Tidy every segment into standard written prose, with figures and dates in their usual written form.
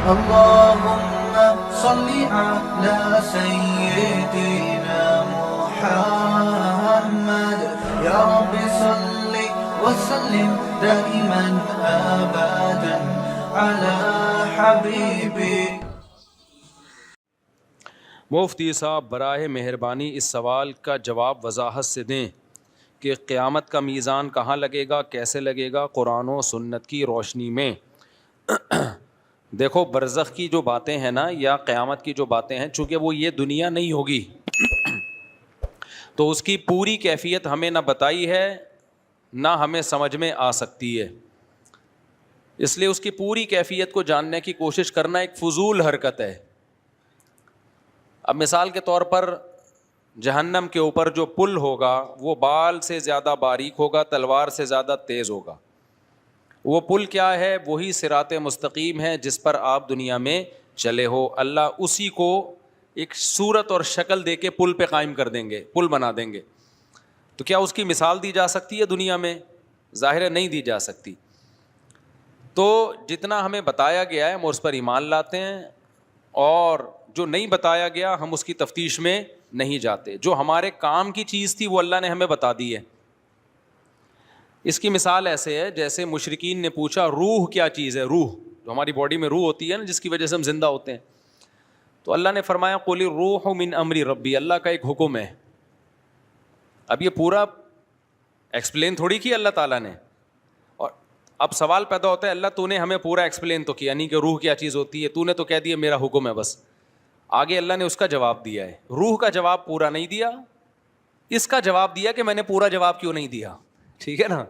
اللهم صل على سيدنا محمد يا رب صل وسلم دائما أبدا على حبيبك. مفتی صاحب براہ مہربانی اس سوال کا جواب وضاحت سے دیں کہ قیامت کا میزان کہاں لگے گا، کیسے لگے گا، قرآن و سنت کی روشنی میں. دیکھو برزخ کی جو باتیں ہیں نا یا قیامت کی جو باتیں ہیں، چونکہ وہ یہ دنیا نہیں ہوگی تو اس کی پوری کیفیت ہمیں نہ بتائی ہے نہ ہمیں سمجھ میں آ سکتی ہے. اس لیے اس کی پوری کیفیت کو جاننے کی کوشش کرنا ایک فضول حرکت ہے. اب مثال کے طور پر جہنم کے اوپر جو پل ہوگا وہ بال سے زیادہ باریک ہوگا، تلوار سے زیادہ تیز ہوگا. وہ پل کیا ہے؟ وہی صراط مستقیم ہے جس پر آپ دنیا میں چلے ہو. اللہ اسی کو ایک صورت اور شکل دے کے پل پہ قائم کر دیں گے، پل بنا دیں گے. تو کیا اس کی مثال دی جا سکتی ہے دنیا میں؟ ظاہر ہے نہیں دی جا سکتی. تو جتنا ہمیں بتایا گیا ہے ہم اس پر ایمان لاتے ہیں، اور جو نہیں بتایا گیا ہم اس کی تفتیش میں نہیں جاتے. جو ہمارے کام کی چیز تھی وہ اللہ نے ہمیں بتا دی ہے. اس کی مثال ایسے ہے جیسے مشرکین نے پوچھا روح کیا چیز ہے؟ روح جو ہماری باڈی میں روح ہوتی ہے نا، جس کی وجہ سے ہم زندہ ہوتے ہیں. تو اللہ نے فرمایا قل الروح من امر ربی، اللہ کا ایک حکم ہے. اب یہ پورا ایکسپلین تھوڑی کیا اللہ تعالیٰ نے. اور اب سوال پیدا ہوتا ہے اللہ تو نے ہمیں پورا ایکسپلین تو کیا نہیں کہ روح کیا چیز ہوتی ہے، تو نے تو کہہ دیا میرا حکم ہے بس. آگے اللہ نے اس کا جواب دیا ہے. روح کا جواب پورا نہیں دیا، اس کا جواب دیا کہ میں نے پورا جواب کیوں نہیں دیا. ٹھیک ہے نا؟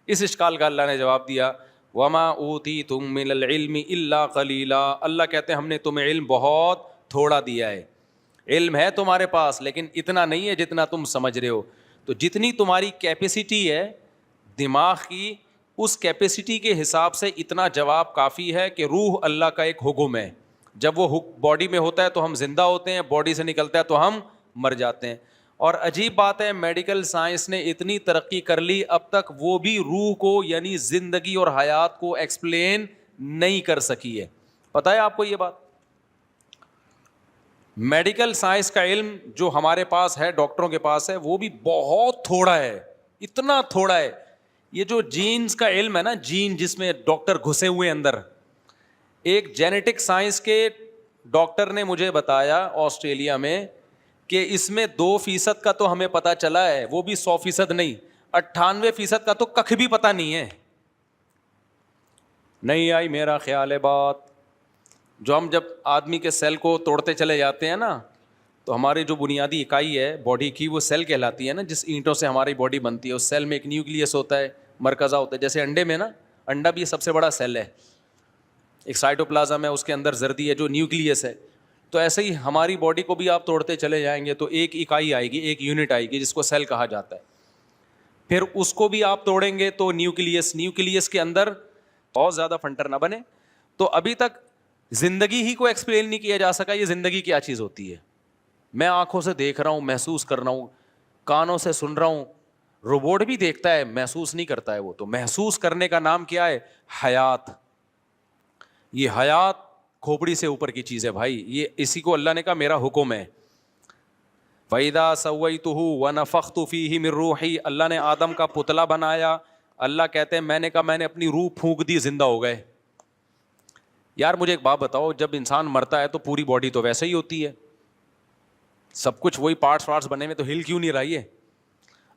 اس اشکال کا اللہ نے جواب دیا وما اوتیتم من العلم الا قلیلا. اللہ کہتے ہیں ہم نے تمہیں علم بہت تھوڑا دیا ہے. علم ہے تمہارے پاس لیکن اتنا نہیں ہے جتنا تم سمجھ رہے ہو. تو جتنی تمہاری کیپیسٹی ہے دماغ کی، اس کیپیسٹی کے حساب سے اتنا جواب کافی ہے کہ روح اللہ کا ایک حکم ہے. جب وہ باڈی میں ہوتا ہے تو ہم زندہ ہوتے ہیں، باڈی سے نکلتا ہے تو ہم مر جاتے ہیں. اور عجیب بات ہے میڈیکل سائنس نے اتنی ترقی کر لی، اب تک وہ بھی روح کو یعنی زندگی اور حیات کو ایکسپلین نہیں کر سکی ہے. پتہ ہے آپ کو یہ بات؟ میڈیکل سائنس کا علم جو ہمارے پاس ہے، ڈاکٹروں کے پاس ہے، وہ بھی بہت تھوڑا ہے، اتنا تھوڑا ہے. یہ جو جینز کا علم ہے نا، جین جس میں ڈاکٹر گھسے ہوئے اندر، ایک جینیٹک سائنس کے ڈاکٹر نے مجھے بتایا آسٹریلیا میں کہ اس میں 2% کا تو ہمیں پتا چلا ہے، وہ بھی 100% نہیں، 98% کا تو کخ بھی پتا نہیں ہے. نہیں آئی میرا خیال ہے بات. جو ہم جب آدمی کے سیل کو توڑتے چلے جاتے ہیں نا، تو ہماری جو بنیادی اکائی ہے باڈی کی وہ سیل کہلاتی ہے نا، جس اینٹوں سے ہماری باڈی بنتی ہے. اس سیل میں ایک نیوکلیس ہوتا ہے، مرکزہ ہوتا ہے. جیسے انڈے میں نا، انڈا بھی سب سے بڑا سیل ہے، ایک سائٹوپلازم ہے، اس کے اندر زردی ہے جو نیوکلیس ہے. تو ایسے ہی ہماری باڈی کو بھی آپ توڑتے چلے جائیں گے تو ایک اکائی آئے گی، ایک یونٹ آئے گی جس کو سیل کہا جاتا ہے. پھر اس کو بھی آپ توڑیں گے تو نیوکلیس کے اندر بہت زیادہ فنٹر نہ بنے. تو ابھی تک زندگی ہی کو ایکسپلین نہیں کیا جا سکا یہ زندگی کیا چیز ہوتی ہے. میں آنکھوں سے دیکھ رہا ہوں، محسوس کر رہا ہوں، کانوں سے سن رہا ہوں. روبوٹ بھی دیکھتا ہے، محسوس نہیں کرتا ہے. وہ تو محسوس کرنے کا نام کیا ہے؟ حیات. یہ حیات کھوپڑی سے اوپر کی چیز ہے بھائی. یہ اسی کو اللہ نے کہا میرا حکم ہے. وَإِذَا سَوَّيْتُهُ وَنَفَخْتُ فِيهِ مِن رُوحِي. اللہ نے آدم کا پتلا بنایا. اللہ کہتے ہیں میں نے کہا میں نے اپنی روح پھونک دی، زندہ ہو گئے. یار مجھے ایک بات بتاؤ، جب انسان مرتا ہے تو پوری باڈی تو ویسے ہی ہوتی ہے، سب کچھ وہی پارٹس بنے میں، تو ہل کیوں نہیں رہی ہے؟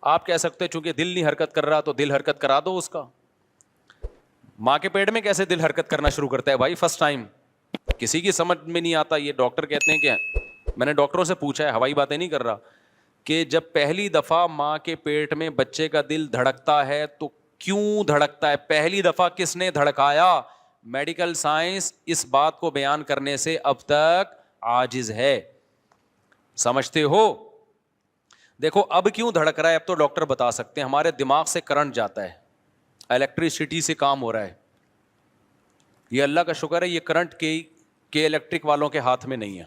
آپ کہہ سکتے چونکہ دل نہیں حرکت کر رہا تو دل حرکت کرا دو اس کا. ماں کے پیٹ میں کیسے دل حرکت کرنا شروع کرتا ہے بھائی فرسٹ ٹائم؟ کسی کی سمجھ میں نہیں آتا. یہ ڈاکٹر کہتے ہیں کہ میں نے ڈاکٹروں سے پوچھا ہے، ہوائی باتیں نہیں کر رہا، کہ جب پہلی دفعہ ماں کے پیٹ میں بچے کا دل دھڑکتا ہے تو کیوں دھڑکتا ہے؟ پہلی دفعہ کس نے دھڑکایا؟ میڈیکل سائنس اس بات کو بیان کرنے سے اب تک عاجز ہے. سمجھتے ہو؟ دیکھو اب کیوں دھڑک رہا ہے اب تو ڈاکٹر بتا سکتے ہیں. ہمارے دماغ سے کرنٹ جاتا ہے، الیکٹریسٹی سے کام ہو رہا ہے. یہ اللہ کا شکر ہے یہ کرنٹ کے الیکٹرک والوں کے ہاتھ میں نہیں ہے،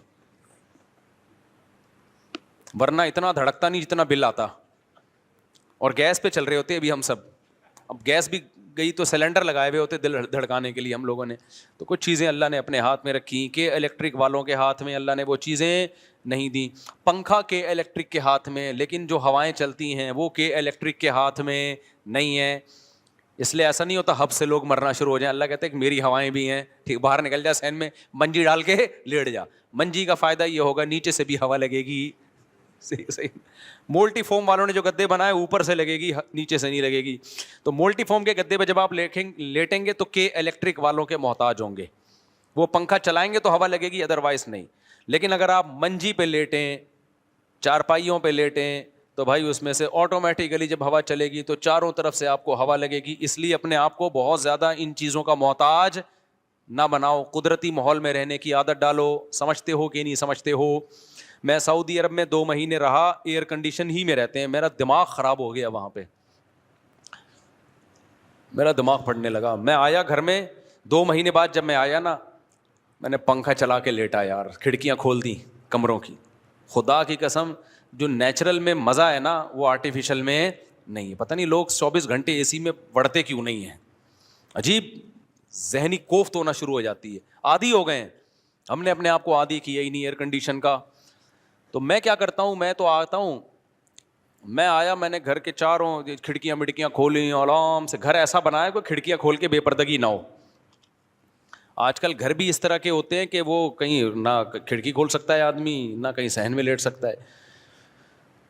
ورنہ اتنا دھڑکتا نہیں جتنا بل آتا. اور گیس پہ چل رہے ہوتے ابھی ہم سب. اب گیس بھی گئی تو سلنڈر لگائے ہوئے ہوتے دل دھڑکانے کے لیے ہم لوگوں نے. تو کچھ چیزیں اللہ نے اپنے ہاتھ میں رکھی کہ الیکٹرک والوں کے ہاتھ میں اللہ نے وہ چیزیں نہیں دیں. پنکھا کے الیکٹرک کے ہاتھ میں, لیکن جو ہوائیں چلتی ہیں وہ کے الیکٹرک کے ہاتھ میں نہیں ہیں. اس لیے ایسا نہیں ہوتا ہب سے لوگ مرنا شروع ہو جائیں. اللہ کہتے ہیں کہ میری ہوائیں بھی ہیں, ٹھیک, باہر نکل جا سین میں, منجی ڈال کے لیٹ جا. منجی کا فائدہ یہ ہوگا نیچے سے بھی ہوا لگے گی. صحیح. مولٹی فوم والوں نے جو گدے بنائے اوپر سے لگے گی, نیچے سے نہیں لگے گی. تو مولٹی فوم کے گدے پہ جب آپ لیٹیں گے تو کے الیکٹرک والوں کے محتاج ہوں گے. وہ پنکھا چلائیں گے تو ہوا لگے گی, ادروائز نہیں. لیکن اگر آپ منجی پہ لیٹیں, چارپائیوں پہ لیٹیں, تو بھائی اس میں سے آٹومیٹیکلی جب ہوا چلے گی تو چاروں طرف سے آپ کو ہوا لگے گی. اس لیے اپنے آپ کو بہت زیادہ ان چیزوں کا محتاج نہ بناؤ. قدرتی ماحول میں رہنے کی عادت ڈالو. سمجھتے ہو کہ نہیں سمجھتے ہو؟ میں سعودی عرب میں 2 مہینے رہا, ایئر کنڈیشن ہی میں رہتے ہیں. میرا دماغ خراب ہو گیا وہاں پہ, میرا دماغ پھٹنے لگا. میں آیا گھر میں 2 مہینے بعد, جب میں آیا نا, میں نے پنکھا چلا کے لیٹا یار, کھڑکیاں کھول دی کمروں کی. خدا کی قسم, جو نیچرل میں مزہ ہے نا وہ آرٹیفیشل میں نہیں ہے. پتہ نہیں لوگ 24 گھنٹے اے سی میں پڑھتے کیوں نہیں ہیں. عجیب ذہنی کوفت ہونا شروع ہو جاتی ہے. عادی ہو گئے ہیں, ہم نے اپنے آپ کو عادی کیا ہی نہیں ایئر کنڈیشن کا. تو میں کیا کرتا ہوں, میں تو آتا ہوں, میں آیا, میں نے گھر کے چاروں کھڑکیاں کھولی آرام سے. گھر ایسا بنایا کوئی کھڑکیاں کھول کے بے پردگی نہ ہو. آج کل گھر بھی اس طرح کے ہوتے ہیں کہ وہ کہیں نہ کھڑکی کھول سکتا ہے آدمی, نہ کہیں صحن میں لیٹ سکتا ہے.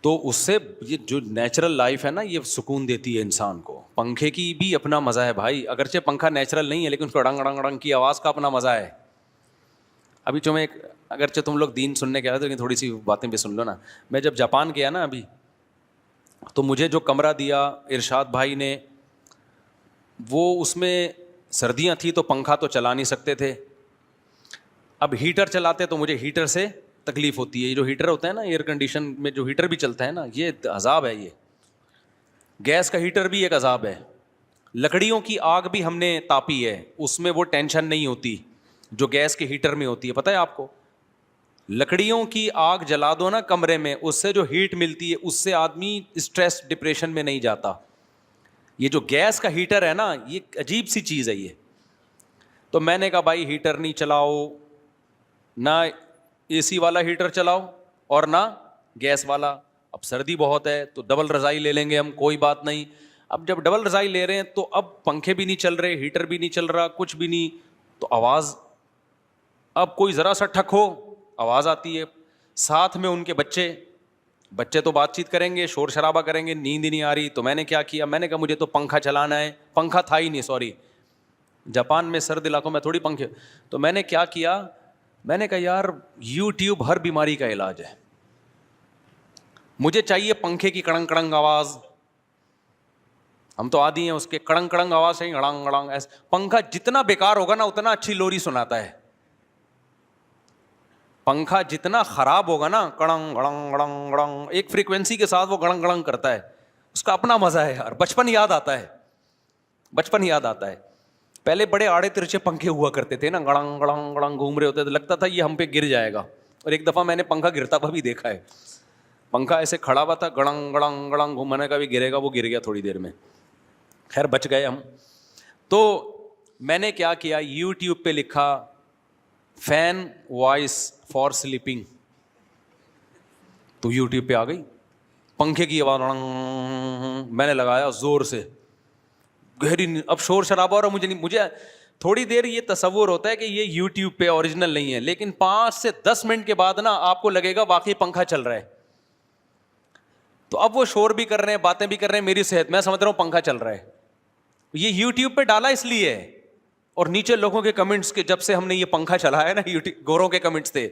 تو اس سے یہ جو نیچرل لائف ہے نا یہ سکون دیتی ہے انسان کو. پنکھے کی بھی اپنا مزہ ہے بھائی, اگرچہ پنکھا نیچرل نہیں ہے لیکن اس کو ڈنگ ڈنگ ڈنگ کی آواز کا اپنا مزہ ہے. ابھی جو میں اگرچہ تم لوگ دین سننے کے آئے تو لیکن تھوڑی سی باتیں بھی سن لو نا. میں جب جاپان گیا نا ابھی, تو مجھے جو کمرہ دیا ارشاد بھائی نے, وہ اس میں سردیاں تھیں تو پنکھا تو چلا نہیں سکتے تھے. اب ہیٹر چلاتے تو مجھے ہیٹر سے تکلیف ہوتی ہے. یہ جو ہیٹر ہوتا ہے نا ایئر کنڈیشن میں, جو ہیٹر بھی چلتا ہے نا, یہ عذاب ہے. یہ گیس کا ہیٹر بھی ایک عذاب ہے. لکڑیوں کی آگ بھی ہم نے تاپی ہے, اس میں وہ ٹینشن نہیں ہوتی جو گیس کے ہیٹر میں ہوتی ہے. پتہ ہے آپ کو, لکڑیوں کی آگ جلا دو نا کمرے میں, اس سے جو ہیٹ ملتی ہے اس سے آدمی اسٹریس ڈپریشن میں نہیں جاتا. یہ جو گیس کا ہیٹر ہے نا یہ عجیب سی چیز ہے یہ. تو میں نے کہا بھائی ہیٹر نہیں چلاؤ, نہ اے سی والا ہیٹر چلاؤ اور نہ گیس والا. اب سردی بہت ہے تو ڈبل رضائی لے لیں گے ہم, کوئی بات نہیں. اب جب ڈبل رضائی لے رہے ہیں تو اب پنکھے بھی نہیں چل رہے, ہیٹر بھی نہیں چل رہا, کچھ بھی نہیں, تو آواز, اب کوئی ذرا سا ٹھک ہو آواز آتی ہے. ساتھ میں ان کے بچے تو بات چیت کریں گے, شور شرابہ کریں گے, نیند ہی نہیں آ رہی. تو میں نے کیا کیا, میں نے کہا مجھے تو پنکھا چلانا ہے. پنکھا تھا ہی نہیں, سوری, جاپان میں سرد علاقوں میں تھوڑی پنکھے. تو میں نے کیا کیا, میں نے کہا یار یوٹیوب ہر بیماری کا علاج ہے, مجھے چاہیے پنکھے کی کڑنگ کڑنگ آواز. ہم تو عادی ہیں اس کے کڑنگ کڑنگ آواز سے, گڑنگ گڑنگ ایسے. پنکھا جتنا بیکار ہوگا نا اتنا اچھی لوری سناتا ہے. پنکھا جتنا خراب ہوگا نا, کڑنگ گڑنگ گڑنگ گڑنگ, ایک فریکوینسی کے ساتھ وہ گڑنگ گڑنگ کرتا ہے, اس کا اپنا مزہ ہے یار. بچپن یاد آتا ہے, بچپن یاد آتا ہے. پہلے بڑے آڑے ترچے پنکھے ہوا کرتے تھے نا, گڑنگ گڑنگ گڑنگ گھوم رہے ہوتے تھے, لگتا تھا یہ ہم پہ گر جائے گا. اور ایک دفعہ میں نے پنکھا گرتا ہوا بھی دیکھا ہے. پنکھا ایسے کھڑا ہوا تھا, گڑنگ گڑنگ گڑنگ گھومنے کا بھی گرے گا, وہ گر گیا تھوڑی دیر میں. خیر بچ گئے ہم. تو میں نے کیا کیا, یوٹیوب پہ لکھا فین وائس فار سلیپنگ, تو یوٹیوب پہ آ گئی پنکھے کی آواز. میں نے لگایا زور سے, گہری. اب شور شرابہ اور مجھے تھوڑی دیر یہ تصور ہوتا ہے کہ یہ یوٹیوب پہ اوریجنل نہیں ہے, لیکن 5 سے 10 منٹ کے بعد نا آپ کو لگے گا واقعی پنکھا چل رہا ہے. تو اب وہ شور بھی کر رہے ہیں, باتیں بھی کر رہے ہیں, میری صحت, میں سمجھ رہا ہوں پنکھا چل رہا ہے. یہ یوٹیوب پہ ڈالا اس لیے ہے. اور نیچے لوگوں کے کمنٹس کے, جب سے ہم نے یہ پنکھا چلایا نا یوٹیوب, گوروں کے کمنٹس تھے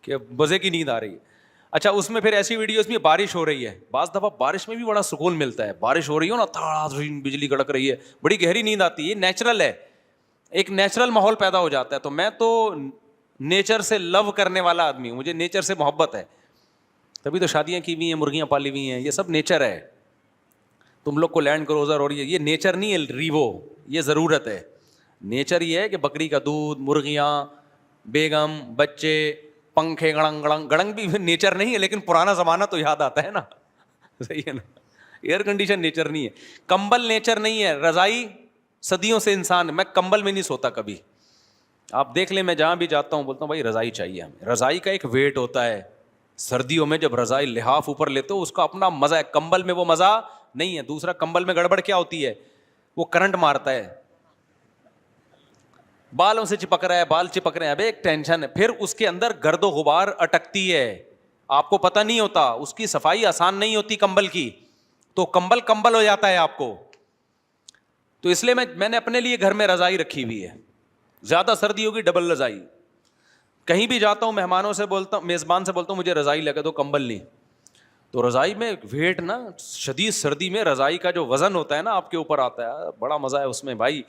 کہ مزے کی نیند آ رہی ہے. اچھا اس میں پھر ایسی ویڈیوز میں بارش ہو رہی ہے, بعض دفعہ بارش میں بھی بڑا سکون ملتا ہے. بارش ہو رہی ہو نا, تھاڑا بجلی کڑک رہی ہے, بڑی گہری نیند آتی ہے. نیچرل ہے, ایک نیچرل ماحول پیدا ہو جاتا ہے. تو میں تو نیچر سے لو کرنے والا آدمی ہوں, مجھے نیچر سے محبت ہے. تبھی تو شادیاں کی ہوئی ہیں, مرغیاں پالی ہوئی ہیں, یہ سب نیچر ہے. تم لوگ کو لینڈ کروزر ہو رہی ہے, یہ نیچر نہیں ہے ریوو, یہ ضرورت ہے. نیچر یہ ہے کہ بکری کا دودھ, مرغیاں, بیگم, بچے, پنکھے, گڑنگ گڑنگ. گڑنگ بھی نیچر نہیں ہے, لیکن پرانا زمانہ تو یاد آتا ہے نا, صحیح ہے نا. ایئر کنڈیشن نیچر نہیں ہے, کمبل نیچر نہیں ہے, رضائی صدیوں سے انسان, میں کمبل میں نہیں سوتا کبھی. آپ دیکھ لیں, میں جہاں بھی جاتا ہوں بولتا ہوں بھائی رضائی چاہیے ہمیں. رضائی کا ایک ویٹ ہوتا ہے, سردیوں میں جب رضائی لحاف اوپر لیتے ہو اس کا اپنا مزہ ہے, کمبل میں وہ مزہ نہیں ہے. دوسرا, کمبل میں گڑبڑ کیا ہوتی ہے, وہ کرنٹ مارتا ہے, بالوں سے چپک رہا ہے, بال چپک رہے ہیں, اب ایک ٹینشن ہے. پھر اس کے اندر گرد و غبار اٹکتی ہے, آپ کو پتہ نہیں ہوتا, اس کی صفائی آسان نہیں ہوتی کمبل کی, تو کمبل ہو جاتا ہے آپ کو. تو اس لیے میں نے اپنے لیے گھر میں رضائی رکھی ہوئی ہے, زیادہ سردی ہوگی ڈبل رضائی. کہیں بھی جاتا ہوں مہمانوں سے بولتا ہوں, میزبان سے بولتا ہوں مجھے رضائی لگا دو, کمبل نہیں. تو رضائی میں ویٹ نا, شدید سردی میں رضائی کا جو وزن ہوتا ہے نا آپ کے اوپر آتا ہے, بڑا مزہ ہے اس میں بھائی.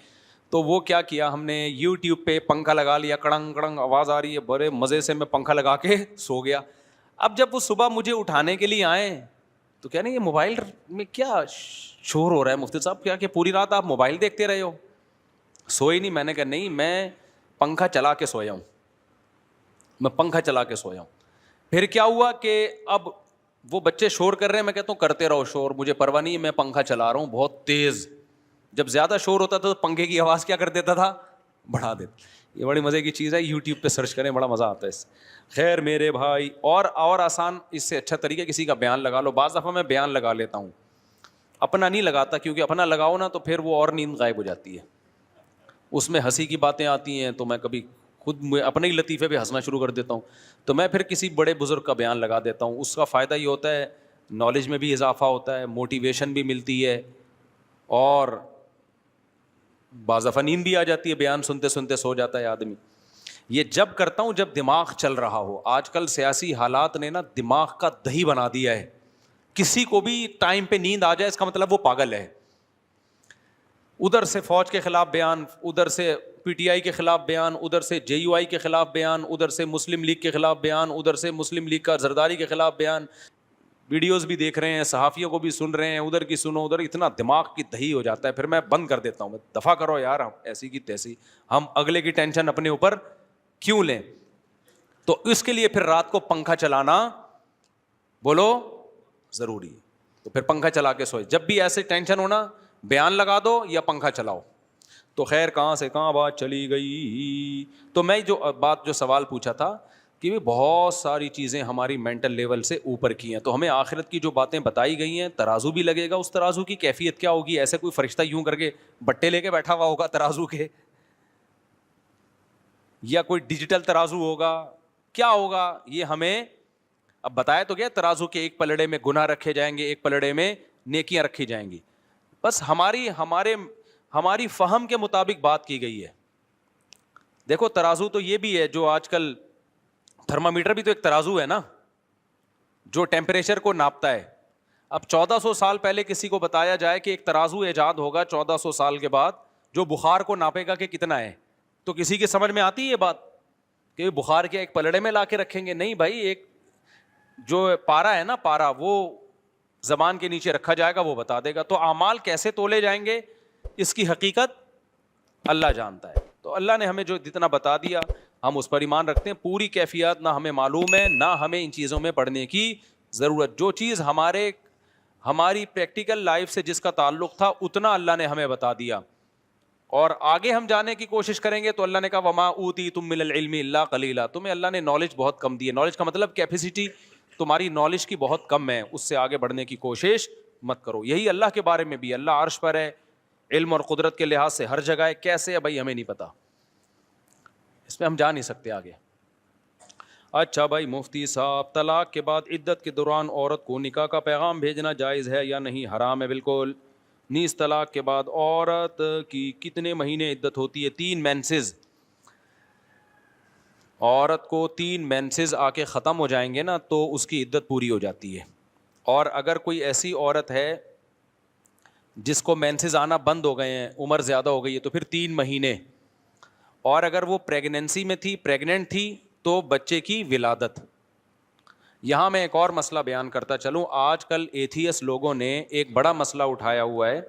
تو وہ کیا کیا ہم نے, یوٹیوب پہ پنکھا لگا لیا, کڑنگ کڑنگ آواز آ رہی ہے, بڑے مزے سے میں پنکھا لگا کے سو گیا. اب جب وہ صبح مجھے اٹھانے کے لیے آئے تو کیا نہیں, یہ موبائل میں کیا شور ہو رہا ہے مفتی صاحب, کیا کہ پوری رات آپ موبائل دیکھتے رہے ہو, سوئے نہیں. میں نے کہا نہیں, میں پنکھا چلا کے سویا ہوں, میں پنکھا چلا کے سویا ہوں. پھر کیا ہوا کہ اب وہ بچے شور کر رہے ہیں, میں کہتا ہوں کرتے رہو شور, مجھے پرواہ نہیں ہے, میں پنکھا چلا رہا ہوں بہت تیز. جب زیادہ شور ہوتا تھا تو پنکھے کی آواز کیا کر دیتا تھا, بڑھا دیتا. یہ بڑی مزے کی چیز ہے, یوٹیوب پہ سرچ کریں, بڑا مزہ آتا ہے اس سے. خیر میرے بھائی, اور آسان اس سے اچھا طریقہ کسی کا بیان لگا لو. بعض دفعہ میں بیان لگا لیتا ہوں, اپنا نہیں لگاتا, کیونکہ اپنا لگاؤ نا تو پھر وہ اور نیند غائب ہو جاتی ہے, اس میں ہنسی کی باتیں آتی ہیں, تو میں کبھی خود اپنے ہی لطیفے پہ ہنسنا شروع کر دیتا ہوں. تو میں پھر کسی بڑے بزرگ کا بیان لگا دیتا ہوں. اس کا فائدہ یہ ہوتا ہے, نالج میں بھی اضافہ ہوتا ہے, موٹیویشن بھی ملتی ہے, اور بعض دفعہ نیند بھی آ جاتی ہے, بیان سنتے سنتے سو جاتا ہے آدمی. یہ جب کرتا ہوں جب دماغ چل رہا ہو. آج کل سیاسی حالات نے نا دماغ کا دہی بنا دیا ہے, کسی کو بھی ٹائم پہ نیند آ جائے اس کا مطلب وہ پاگل ہے. ادھر سے فوج کے خلاف بیان, ادھر سے پی ٹی آئی کے خلاف بیان, ادھر سے جے یو آئی کے خلاف بیان, ادھر سے مسلم لیگ کے خلاف بیان, ادھر سے مسلم لیگ کا زرداری کے خلاف بیان. ویڈیوز بھی دیکھ رہے ہیں, صحافیوں کو بھی سن رہے ہیں, ادھر کی سنو ادھر, اتنا دماغ کی دہی ہو جاتا ہے. پھر میں بند کر دیتا ہوں, دفع کرو یار, ایسی کی تیسی, ہم اگلے کی ٹینشن اپنے اوپر کیوں لیں. تو اس کے لیے پھر رات کو پنکھا چلانا بولو ضروری ہے. تو پھر پنکھا چلا کے سوئے. جب بھی ایسے ٹینشن ہونا, بیان لگا دو یا پنکھا چلاؤ. تو خیر کہاں سے کہاں بات چلی گئی. تو میں جو سوال پوچھا تھا کہ بہت ساری چیزیں ہماری مینٹل لیول سے اوپر کی ہیں, تو ہمیں آخرت کی جو باتیں بتائی گئی ہیں, ترازو بھی لگے گا, اس ترازو کی کیفیت کیا ہوگی. ایسے کوئی فرشتہ یوں کر کے بٹے لے کے بیٹھا ہوا ہوگا ترازو کے, یا کوئی ڈیجیٹل ترازو ہوگا, کیا ہوگا یہ ہمیں اب بتایا تو گیا. ترازو کے ایک پلڑے میں گناہ رکھے جائیں گے, ایک پلڑے میں نیکیاں رکھی جائیں گی. بس ہماری فہم کے مطابق بات کی گئی ہے. دیکھو ترازو تو یہ بھی ہے جو آج کل تھرمامیٹر بھی تو ایک ترازو ہے نا, جو ٹیمپریچر کو ناپتا ہے. اب 1400 سال پہلے کسی کو بتایا جائے کہ ایک ترازو ایجاد ہوگا 1400 سال کے بعد جو بخار کو ناپے گا کہ کتنا ہے, تو کسی کی سمجھ میں آتی ہے یہ بات کہ بخار کیا ایک پلڑے میں لا کے رکھیں گے. نہیں بھائی, ایک جو پارا ہے نا, پارا وہ زبان کے نیچے رکھا جائے گا, وہ بتا دے گا. تو اعمال کیسے تولے جائیں گے اس کی حقیقت اللہ جانتا ہے. تو اللہ نے ہمیں جو جتنا بتا دیا ہم اس پر ایمان رکھتے ہیں. پوری کیفیات نہ ہمیں معلوم ہے, نہ ہمیں ان چیزوں میں پڑھنے کی ضرورت. جو چیز ہماری پریکٹیکل لائف سے جس کا تعلق تھا اتنا اللہ نے ہمیں بتا دیا, اور آگے ہم جانے کی کوشش کریں گے. تو اللہ نے کہا وما اوتیتم من العلم الا قلیلا, تمہیں اللہ نے نالج بہت کم دی ہے. نالج کا مطلب کیپیسٹی تمہاری نالج کی بہت کم ہے, اس سے آگے بڑھنے کی کوشش مت کرو. یہی اللہ کے بارے میں بھی, اللہ عرش پر ہے, علم اور قدرت کے لحاظ سے ہر جگہ ہے. کیسے ہے بھائی ہمیں نہیں پتا, اس میں ہم جا نہیں سکتے آگے. اچھا بھائی مفتی صاحب, طلاق کے بعد عدت کے دوران عورت کو نکاح کا پیغام بھیجنا جائز ہے یا نہیں؟ حرام ہے بالکل. نیز طلاق کے بعد عورت کی کتنے مہینے عدت ہوتی ہے؟ 3 مینسز. عورت کو 3 مینسز آ کے ختم ہو جائیں گے نا تو اس کی عدت پوری ہو جاتی ہے. اور اگر کوئی ایسی عورت ہے جس کو مینسز آنا بند ہو گئے ہیں, عمر زیادہ ہو گئی ہے, تو پھر 3 مہینے. اور اگر وہ پریگننسی میں تھی, پریگننٹ تھی, تو بچے کی ولادت. یہاں میں ایک اور مسئلہ بیان کرتا چلوں. آج کل ایتھیس لوگوں نے ایک بڑا مسئلہ اٹھایا ہوا ہے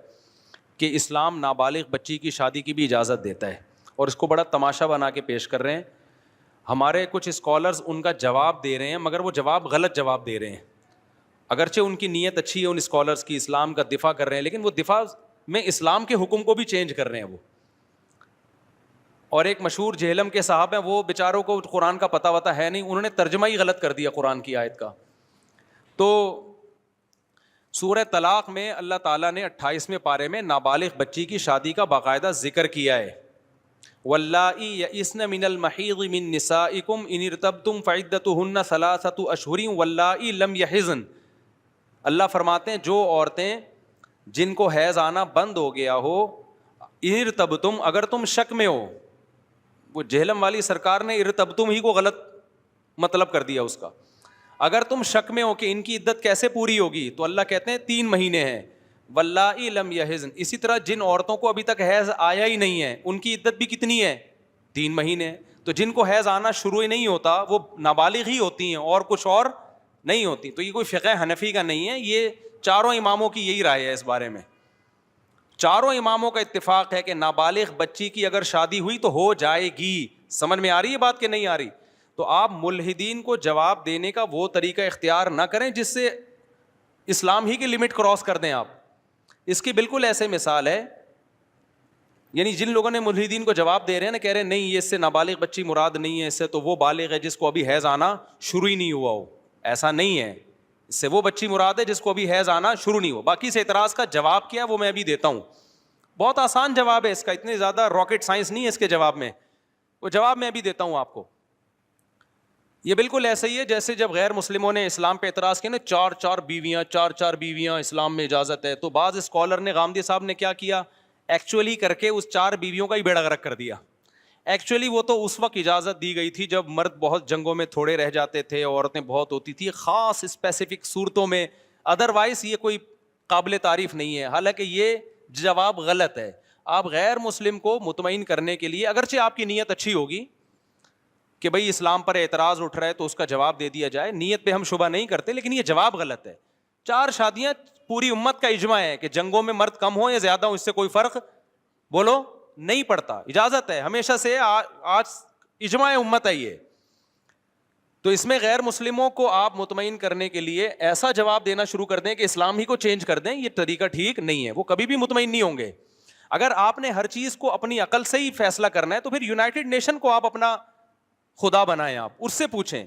کہ اسلام نابالغ بچی کی شادی کی بھی اجازت دیتا ہے, اور اس کو بڑا تماشا بنا کے پیش کر رہے ہیں. ہمارے کچھ اسکالرز ان کا جواب دے رہے ہیں, مگر وہ جواب غلط جواب دے رہے ہیں. اگرچہ ان کی نیت اچھی ہے ان اسکالرز کی, اسلام کا دفاع کر رہے ہیں, لیکن وہ دفاع میں اسلام کے حکم کو بھی چینج کر رہے ہیں وہ. اور ایک مشہور جہلم کے صاحب ہیں, وہ بیچاروں کو قرآن کا پتہ وتا ہے نہیں, انہوں نے ترجمہ ہی غلط کر دیا قرآن کی آیت کا. تو سورہ طلاق میں اللہ تعالیٰ نے 28ویں پارے میں نابالغ بچی کی شادی کا باقاعدہ ذکر کیا ہے. واللائی یئسن من المحیض من نسائکم ان ارتبتم فعدتہن 3 اشہر واللائی لم یحضن. اللہ فرماتے ہیں جو عورتیں جن کو حیض آنا بند ہو گیا ہو, ان ارتبتم اگر تم شک میں ہو, وہ جہلم والی سرکار نے ارتبتم ہی کو غلط مطلب کر دیا اس کا, اگر تم شک میں ہو کہ ان کی عدت کیسے پوری ہوگی تو اللہ کہتے ہیں 3 مہینے ہیں. واللائی لم یحضن, اسی طرح جن عورتوں کو ابھی تک حیض آیا ہی نہیں ہے ان کی عدت بھی کتنی ہے؟ 3 مہینے. تو جن کو حیض آنا شروع ہی نہیں ہوتا وہ نابالغ ہی ہوتی ہیں اور کچھ اور نہیں ہوتی. تو یہ کوئی فقہ حنفی کا نہیں ہے, یہ چاروں اماموں کی یہی رائے ہے اس بارے میں. چاروں اماموں کا اتفاق ہے کہ نابالغ بچی کی اگر شادی ہوئی تو ہو جائے گی. سمجھ میں آ رہی ہے بات کہ نہیں آ رہی؟ تو آپ ملحدین کو جواب دینے کا وہ طریقہ اختیار نہ کریں جس سے اسلام ہی کی لمٹ کراس کر دیں آپ. اس کی بالکل ایسے مثال ہے, یعنی جن لوگوں نے ملحدین کو جواب دے رہے ہیں نا, کہہ رہے ہیں نہیں یہ اس سے نابالغ بچی مراد نہیں ہے, اس سے تو وہ بالغ ہے جس کو ابھی حیض آنا شروع ہی نہیں ہوا ہو. ایسا نہیں ہے, اس سے وہ بچی مراد ہے جس کو ابھی حیض آنا شروع نہیں ہوا. باقی سے اعتراض کا جواب کیا ہے وہ میں ابھی دیتا ہوں, بہت آسان جواب ہے اس کا, اتنے زیادہ راکٹ سائنس نہیں ہے اس کے جواب میں, وہ جواب میں ابھی دیتا ہوں آپ کو. یہ بالکل ایسا ہی ہے جیسے جب غیر مسلموں نے اسلام پہ اعتراض کیا نا, 4 بیویاں اسلام میں اجازت ہے, تو بعض اسکالر نے, غامدی صاحب نے کیا کیا, ایکچولی کر کے اس 4 بیویوں کا ہی بیڑا غرق کر دیا. ایکچولی وہ تو اس وقت اجازت دی گئی تھی جب مرد بہت جنگوں میں تھوڑے رہ جاتے تھے, عورتیں بہت ہوتی تھی خاص اسپیسیفک صورتوں میں, ادروائز یہ کوئی قابل تعریف نہیں ہے. حالانکہ یہ جواب غلط ہے. آپ غیر مسلم کو مطمئن کرنے کے لیے, اگرچہ آپ کی نیت اچھی ہوگی کہ بھئی اسلام پر اعتراض اٹھ رہا ہے تو اس کا جواب دے دیا جائے, نیت پہ ہم شبہ نہیں کرتے, لیکن یہ جواب غلط ہے. 4 شادیاں پوری امت کا اجماع ہے کہ جنگوں میں مرد کم ہو یا زیادہ ہو اس سے کوئی فرق بولو نہیں پڑتا, اجازت ہے ہمیشہ سے, آج اجماع امت ہے یہ. تو اس میں غیر مسلموں کو آپ مطمئن کرنے کے لیے ایسا جواب دینا شروع کر دیں کہ اسلام ہی کو چینج کر دیں, یہ طریقہ ٹھیک نہیں ہے. وہ کبھی بھی مطمئن نہیں ہوں گے. اگر آپ نے ہر چیز کو اپنی عقل سے ہی فیصلہ کرنا ہے تو پھر یونائٹڈ نیشن کو آپ اپنا خدا بنائیں, آپ اس سے پوچھیں,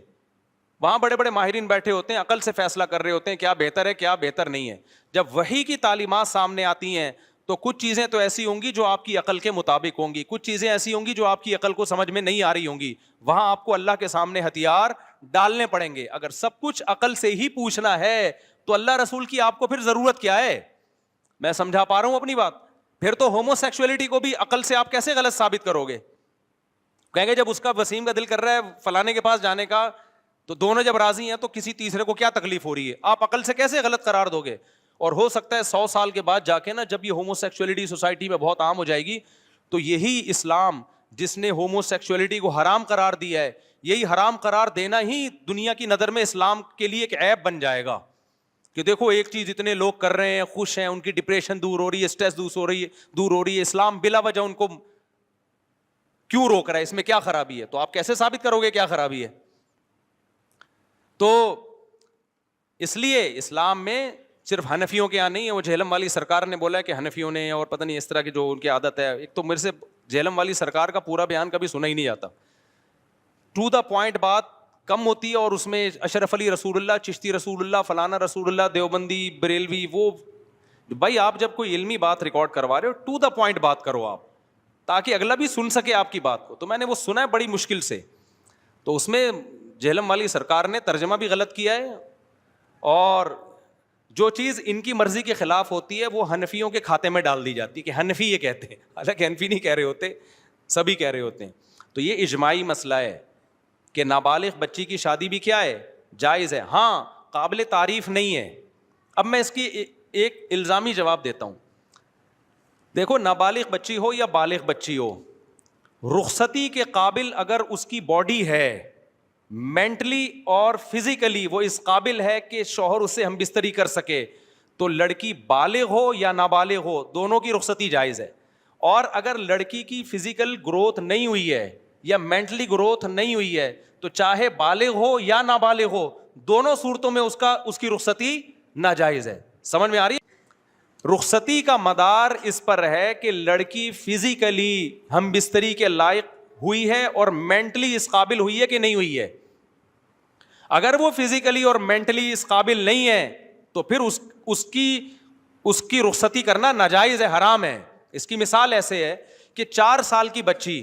وہاں بڑے بڑے ماہرین بیٹھے ہوتے ہیں, عقل سے فیصلہ کر رہے ہوتے ہیں کیا بہتر ہے کیا بہتر نہیں ہے. جب وحی کی تعلیمات سامنے آتی ہیں تو کچھ چیزیں تو ایسی ہوں گی جو آپ کی عقل کے مطابق ہوں گی, کچھ چیزیں ایسی ہوں گی جو آپ کی عقل کو سمجھ میں نہیں آ رہی ہوں گی. وہاں آپ کو اللہ کے سامنے ہتھیار ڈالنے پڑیں گے. اگر سب کچھ عقل سے ہی پوچھنا ہے تو اللہ رسول کی آپ کو پھر ضرورت کیا ہے؟ میں سمجھا پا رہا ہوں اپنی بات؟ پھر تو ہومو سیکسولیٹی کو بھی عقل سے آپ کیسے غلط ثابت کرو گے؟ کہیں گے جب اس کا وسیم کا دل کر رہا ہے فلانے کے پاس جانے کا تو دونوں جب راضی ہیں تو کسی تیسرے کو کیا تکلیف ہو رہی ہے؟ آپ عقل سے کیسے غلط قرار دو گے؟ اور ہو سکتا ہے 100 سال کے بعد جا کے نا, جب یہ ہومو سیکسولیٹی سوسائٹی میں بہت عام ہو جائے گی تو یہی اسلام جس نے ہومو سیکسولیٹی کو حرام قرار دیا ہے, یہی حرام قرار دینا ہی دنیا کی نظر میں اسلام کے لیے ایک عیب بن جائے گا کہ دیکھو ایک چیز اتنے لوگ کر رہے ہیں, خوش ہیں, ان کی ڈپریشن دور ہو رہی ہے, اسٹریس دور ہو رہی ہے, اسلام بلا وجہ ان کو کیوں روک رہا ہے, اس میں کیا خرابی ہے؟ تو آپ کیسے ثابت کرو گے کیا خرابی ہے؟ تو اس لیے اسلام میں صرف حنفیوں کے یہاں نہیں ہے. وہ جہلم والی سرکار نے بولا ہے کہ حنفیوں نے اور پتہ نہیں اس طرح کی جو ان کی عادت ہے. ایک تو میرے سے جہلم والی سرکار کا پورا بیان کبھی سنا ہی نہیں جاتا, ٹو دا پوائنٹ بات کم ہوتی ہے, اور اس میں اشرف علی رسول اللہ, چشتی رسول اللہ, فلانا رسول اللہ, دیوبندی, بریلوی, وہ بھائی آپ جب کوئی علمی بات ریکارڈ کروا رہے ہو ٹو دا پوائنٹ بات کرو آپ, تاکہ اگلا بھی سن سکے آپ کی بات کو. تو میں نے وہ سنا ہے بڑی مشکل سے, تو اس میں جہلم والی سرکار نے ترجمہ بھی غلط کیا ہے, اور جو چیز ان کی مرضی کے خلاف ہوتی ہے وہ حنفیوں کے کھاتے میں ڈال دی جاتی ہے کہ حنفی یہ کہتے ہیں, حالانکہ حنفی نہیں کہہ رہے ہوتے, سبھی کہہ رہے ہوتے ہیں. تو یہ اجماعی مسئلہ ہے کہ نابالغ بچی کی شادی بھی کیا ہے, جائز ہے, ہاں قابل تعریف نہیں ہے. اب میں اس کی ایک الزامی جواب دیتا ہوں. دیکھو نابالغ بچی ہو یا بالغ بچی ہو, رخصتی کے قابل اگر اس کی باڈی ہے, مینٹلی اور فزیکلی وہ اس قابل ہے کہ شوہر اس سے ہم بستری کر سکے, تو لڑکی بالغ ہو یا نابالغ ہو دونوں کی رخصتی جائز ہے. اور اگر لڑکی کی فزیکل گروتھ نہیں ہوئی ہے یا مینٹلی گروتھ نہیں ہوئی ہے تو چاہے بالغ ہو یا نابالغ ہو, دونوں صورتوں میں اس کی رخصتی ناجائز ہے. سمجھ میں آ رہی ہے؟ رخصتی کا مدار اس پر ہے کہ لڑکی فزیکلی ہم بستری کے لائق ہوئی ہے اور مینٹلی اس قابل ہوئی ہے کہ نہیں ہوئی ہے. اگر وہ فزیکلی اور مینٹلی اس قابل نہیں ہے تو پھر اس کی رخصتی کرنا ناجائز ہے, حرام ہے. اس کی مثال ایسے ہے کہ 4 سال کی بچی,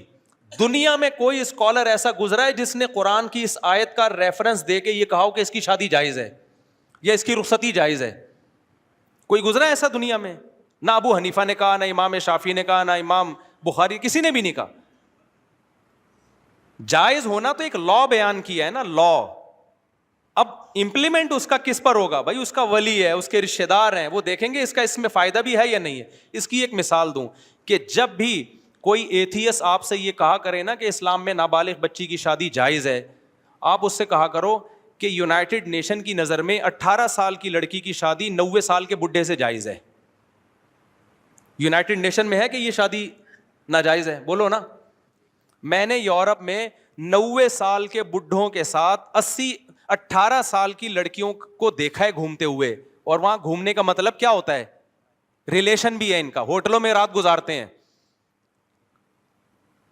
دنیا میں کوئی اسکالر ایسا گزرا ہے جس نے قرآن کی اس آیت کا ریفرنس دے کے یہ کہا ہو کہ اس کی شادی جائز ہے یا اس کی رخصتی جائز ہے؟ کوئی گزرا ہے ایسا دنیا میں؟ نہ ابو حنیفہ نے کہا, نہ امام شافعی نے کہا, نہ امام بخاری, کسی نے بھی نہیں کہا. جائز ہونا تو ایک لا بیان کیا ہے نا, لا. اب امپلیمنٹ اس کا کس پر ہوگا بھائی؟ اس کا ولی ہے, اس کے رشتہ دار ہیں, وہ دیکھیں گے اس کا اس میں فائدہ بھی ہے یا نہیں ہے. اس کی ایک مثال دوں کہ جب بھی کوئی ایتھیس آپ سے یہ کہا کرے نا کہ اسلام میں نابالغ بچی کی شادی جائز ہے, آپ اس سے کہا کرو کہ یونائٹڈ نیشن کی نظر میں 18 سال کی لڑکی کی شادی 90 سال کے بڈھے سے جائز ہے. یونائٹڈ نیشن میں ہے کہ یہ شادی ناجائز ہے؟ بولو نا. میں نے یورپ میں 90 سال کے بڈھوں کے ساتھ 18 سال کی لڑکیوں کو دیکھا ہے گھومتے ہوئے, اور وہاں گھومنے کا مطلب کیا ہوتا ہے؟ ریلیشن بھی ہے ان کا, ہوٹلوں میں رات گزارتے ہیں.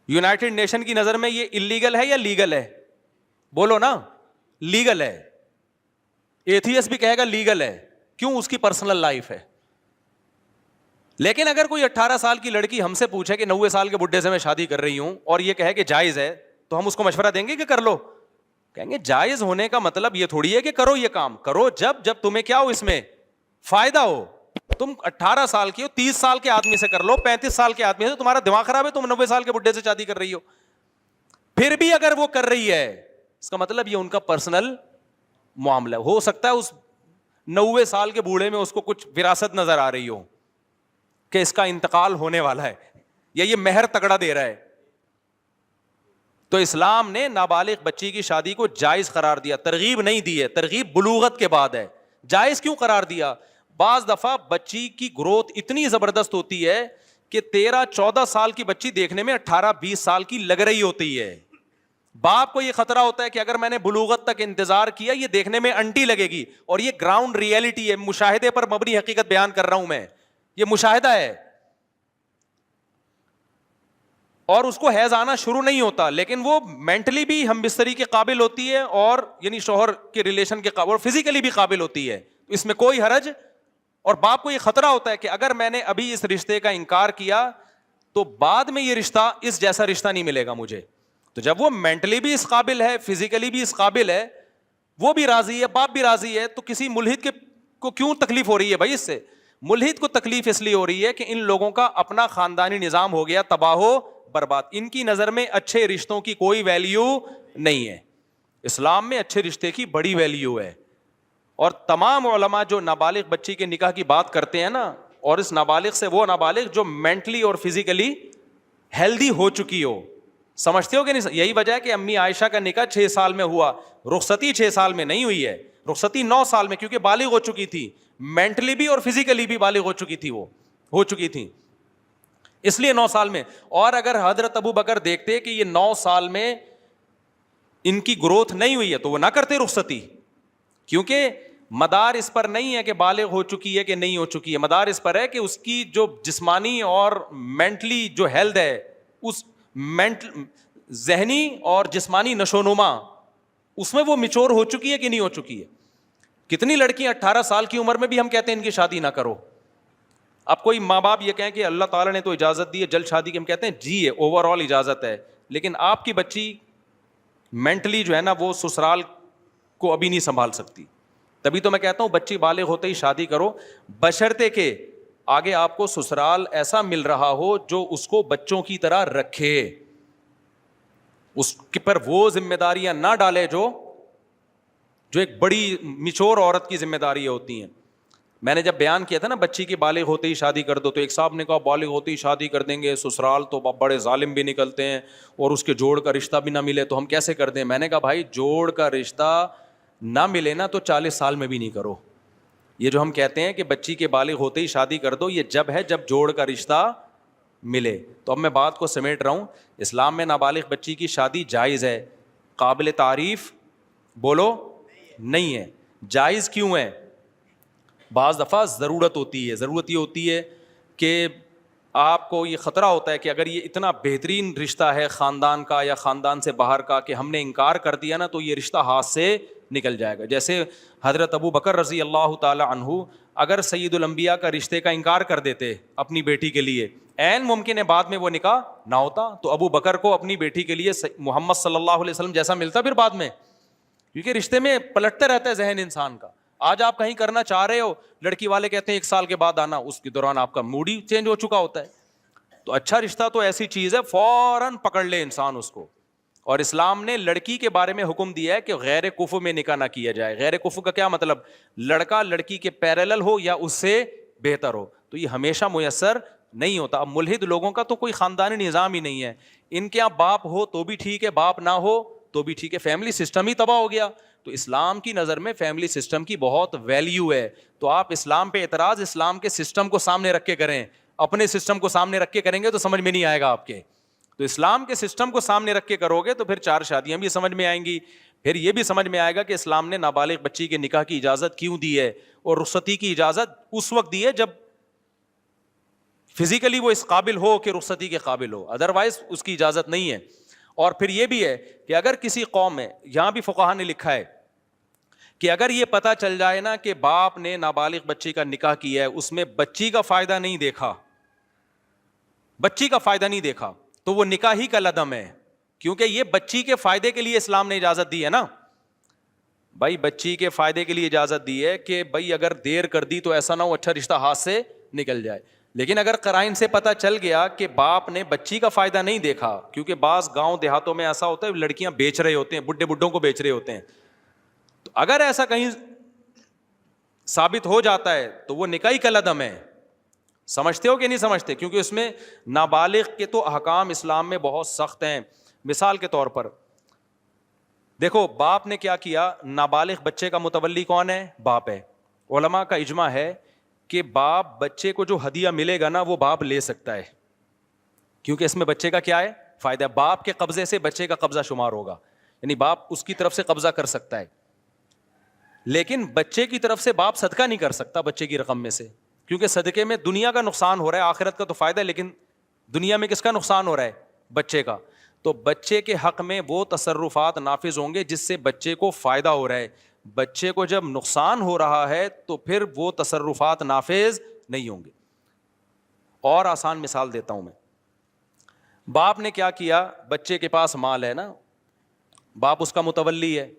یونائٹڈ نیشن کی نظر میں یہ اللیگل ہے یا لیگل ہے؟ بولو نا. لیگل ہے. ایتھیس بھی کہے گا لیگل ہے. کیوں؟ اس کی پرسنل لائف ہے. لیکن اگر کوئی 18 سال کی لڑکی ہم سے پوچھے کہ 90 سال کے بڈھے سے میں شادی کر رہی ہوں اور یہ کہے کہ جائز ہے, تو ہم اس کو مشورہ دیں گے کہ کر لو؟ کہیں گے جائز ہونے کا مطلب یہ تھوڑی ہے کہ کرو یہ کام. کرو جب تمہیں کیا ہو, اس میں فائدہ ہو. تم 18 سال کی ہو, 30 سال کے آدمی سے کر لو, 35 سال کے آدمی سے, تمہارا دماغ خراب ہے, تم 90 سال کے بڈھے سے شادی کر رہی ہو. پھر بھی اگر وہ کر رہی ہے, اس کا مطلب یہ ان کا پرسنل معاملہ. ہو سکتا ہے اس 90 سال کے بوڑھے میں اس کو کچھ وراثت نظر آ رہی ہو کہ اس کا انتقال ہونے والا ہے, یا یہ مہر تگڑا دے رہا ہے. تو اسلام نے نابالغ بچی کی شادی کو جائز قرار دیا, ترغیب نہیں دی ہے. ترغیب بلوغت کے بعد ہے. جائز کیوں قرار دیا؟ بعض دفعہ بچی کی گروتھ اتنی زبردست ہوتی ہے کہ 13-14 سال کی بچی دیکھنے میں 18-20 سال کی لگ رہی ہوتی ہے. باپ کو یہ خطرہ ہوتا ہے کہ اگر میں نے بلوغت تک انتظار کیا, یہ دیکھنے میں انٹی لگے گی. اور یہ گراؤنڈ ریئلٹی ہے, مشاہدے پر مبنی حقیقت بیان کر رہا ہوں میں, یہ مشاہدہ ہے. اور اس کو حیض آنا شروع نہیں ہوتا, لیکن وہ مینٹلی بھی ہم بستری کے قابل ہوتی ہے, اور یعنی شوہر کے ریلیشن کے قابل, اور فزیکلی بھی قابل ہوتی ہے. اس میں کوئی حرج. اور باپ کو یہ خطرہ ہوتا ہے کہ اگر میں نے ابھی اس رشتے کا انکار کیا تو بعد میں یہ رشتہ اس جیسا رشتہ نہیں ملے گا مجھے. تو جب وہ مینٹلی بھی اس قابل ہے, فزیکلی بھی اس قابل ہے, وہ بھی راضی ہے, باپ بھی راضی ہے, تو کسی ملحد کو کیوں تکلیف ہو رہی ہے بھائی؟ اس سے ملحد کو تکلیف اس لیے ہو رہی ہے کہ ان لوگوں کا اپنا خاندانی نظام ہو گیا تباہ و برباد. ان کی نظر میں اچھے رشتوں کی کوئی ویلیو نہیں ہے. اسلام میں اچھے رشتے کی بڑی ویلیو ہے. اور تمام علماء جو نابالغ بچی کے نکاح کی بات کرتے ہیں نا, اور اس نابالغ سے وہ نابالغ جو مینٹلی اور فزیکلی ہیلدی ہو چکی ہو, سمجھتے ہو کہ نہیں؟ یہی وجہ ہے کہ امی عائشہ کا نکاح 6 سال میں ہوا, رخصتی 6 سال میں نہیں ہوئی ہے, رخصتی 9 سال میں, کیونکہ بالغ ہو چکی تھی, مینٹلی بھی اور فزیکلی بھی بالغ ہو چکی تھی, وہ ہو چکی تھی, اس لیے 9 سال میں. اور اگر حضرت ابو بکر دیکھتے کہ یہ 9 سال میں ان کی گروتھ نہیں ہوئی ہے تو وہ نہ کرتے رخصتی, کیونکہ مدار اس پر نہیں ہے کہ بالغ ہو چکی ہے کہ نہیں ہو چکی ہے. مدار اس پر ہے کہ اس کی جو جسمانی اور مینٹلی جو ہیلتھ ہے, اس ذہنی اور جسمانی نشوونما, اس میں وہ میچور ہو چکی ہے کہ نہیں ہو چکی ہے. کتنی لڑکیاں 18 سال کی عمر میں بھی ہم کہتے ہیں ان کی شادی نہ کرو. اب کوئی ماں باپ یہ کہیں کہ اللہ تعالیٰ نے تو اجازت دی ہے جلد شادی کی, ہم کہتے ہیں جی ہے, اوور آل اجازت ہے, لیکن آپ کی بچی مینٹلی جو ہے نا وہ سسرال کو ابھی نہیں سنبھال سکتی. تبھی تو میں کہتا ہوں بچی بالغ ہوتے ہی شادی کرو, بشرطے کہ آگے آپ کو سسرال ایسا مل رہا ہو جو اس کو بچوں کی طرح رکھے, اس پر وہ ذمہ داریاں نہ ڈالے جو ایک بڑی میچور عورت کی ذمہ داریاں ہوتی ہیں. میں نے جب بیان کیا تھا نا بچی کی بالغ ہوتے ہی شادی کر دو, تو ایک صاحب نے کہا بالغ ہوتے ہی شادی کر دیں گے, سسرال تو بڑے ظالم بھی نکلتے ہیں اور اس کے جوڑ کا رشتہ بھی نہ ملے تو ہم کیسے کر دیں. میں نے کہا بھائی جوڑ کا رشتہ نہ ملے نا تو 40 سال میں بھی نہیں کرو. یہ جو ہم کہتے ہیں کہ بچی کے بالغ ہوتے ہی شادی کر دو, یہ جب ہے جب جوڑ کا رشتہ ملے. تو اب میں بات کو سمیٹ رہا ہوں, اسلام میں نابالغ بچی کی شادی جائز ہے, قابل تعریف بولو نہیں ہے. جائز کیوں ہے؟ بعض دفعہ ضرورت ہوتی ہے، ضرورت یہ ہوتی ہے کہ آپ کو یہ خطرہ ہوتا ہے کہ اگر یہ اتنا بہترین رشتہ ہے خاندان کا یا خاندان سے باہر کا کہ ہم نے انکار کر دیا نا تو یہ رشتہ ہاتھ سے نکل جائے گا. جیسے حضرت ابو بکر رضی اللہ تعالی عنہ اگر سید الانبیاء کا رشتے کا انکار کر دیتے اپنی بیٹی کے لیے، عین ممکن ہے بعد میں وہ نکاح نہ ہوتا، تو ابو بکر کو اپنی بیٹی کے لیے محمد صلی اللہ علیہ وسلم جیسا ملتا پھر بعد میں، کیونکہ رشتے میں پلٹتا رہتا ہے ذہن انسان کا. آج آپ کہیں کرنا چاہ رہے ہو، لڑکی والے کہتے ہیں 1 سال کے بعد آنا، اس کے دوران آپ کا موڈ ہی چینج ہو چکا ہوتا ہے. تو اچھا رشتہ تو ایسی چیز ہے فوراً پکڑ لے انسان اس کو. اور اسلام نے لڑکی کے بارے میں حکم دیا ہے کہ غیر کفو میں نکاح نہ کیا جائے. غیر کفو کا کیا مطلب؟ لڑکا لڑکی کے پیرالل ہو یا اس سے بہتر ہو. تو یہ ہمیشہ میسر نہیں ہوتا. اب ملحد لوگوں کا تو کوئی خاندانی نظام ہی نہیں ہے، ان کے یہاں باپ ہو تو بھی ٹھیک ہے، باپ نہ ہو تو بھی ٹھیک ہے، فیملی سسٹم ہی تباہ ہو گیا. تو اسلام کی نظر میں فیملی سسٹم کی بہت ویلیو ہے. تو آپ اسلام پہ اعتراض اسلام کے سسٹم کو سامنے رکھ کے کریں، اپنے سسٹم کو سامنے رکھ کے کریں گے تو سمجھ میں نہیں آئے گا آپ کے. تو اسلام کے سسٹم کو سامنے رکھ کے کرو گے تو پھر 4 شادیاں بھی سمجھ میں آئیں گی. پھر یہ بھی سمجھ میں آئے گا کہ اسلام نے نابالغ بچی کے نکاح کی اجازت کیوں دی ہے، اور رخصتی کی اجازت اس وقت دی ہے جب فزیکلی وہ اس قابل ہو کہ رخصتی کے قابل ہو، ادروائز اس کی اجازت نہیں ہے. اور پھر یہ بھی ہے کہ اگر کسی قوم میں، یہاں بھی فقہا نے لکھا ہے کہ اگر یہ پتہ چل جائے نا کہ باپ نے نابالغ بچی کا نکاح کیا ہے، اس میں بچی کا فائدہ نہیں دیکھا، بچی کا فائدہ نہیں دیکھا، تو وہ نکاح ہی کا لدم ہے. کیونکہ یہ بچی کے فائدے کے لیے اسلام نے اجازت دی ہے نا بھائی، بچی کے فائدے کے لیے اجازت دی ہے کہ بھائی اگر دیر کر دی تو ایسا نہ ہو اچھا رشتہ ہاتھ سے نکل جائے. لیکن اگر قرائن سے پتہ چل گیا کہ باپ نے بچی کا فائدہ نہیں دیکھا، کیونکہ بعض گاؤں دیہاتوں میں ایسا ہوتا ہے لڑکیاں بیچ رہے ہوتے ہیں، بڈھوں کو بیچ رہے ہوتے ہیں، تو اگر ایسا کہیں ثابت ہو جاتا ہے تو وہ نکاح کا لدم ہے. سمجھتے ہو کہ نہیں سمجھتے؟ کیونکہ اس میں نابالغ کے تو احکام اسلام میں بہت سخت ہیں. مثال کے طور پر دیکھو، باپ نے کیا کیا، نابالغ بچے کا متولی کون ہے؟ باپ ہے. علماء کا اجماع ہے کہ باپ بچے کو جو ہدیہ ملے گا نا وہ باپ لے سکتا ہے، کیونکہ اس میں بچے کا کیا ہے؟ فائدہ. باپ کے قبضے سے بچے کا قبضہ شمار ہوگا، یعنی باپ اس کی طرف سے قبضہ کر سکتا ہے. لیکن بچے کی طرف سے باپ صدقہ نہیں کر سکتا بچے کی رقم میں سے، کیونکہ صدقے میں دنیا کا نقصان ہو رہا ہے، آخرت کا تو فائدہ ہے، لیکن دنیا میں کس کا نقصان ہو رہا ہے؟ بچے کا. تو بچے کے حق میں وہ تصرفات نافذ ہوں گے جس سے بچے کو فائدہ ہو رہا ہے. بچے کو جب نقصان ہو رہا ہے تو پھر وہ تصرفات نافذ نہیں ہوں گے. اور آسان مثال دیتا ہوں میں. باپ نے کیا کیا، بچے کے پاس مال ہے نا، باپ اس کا متولی ہے.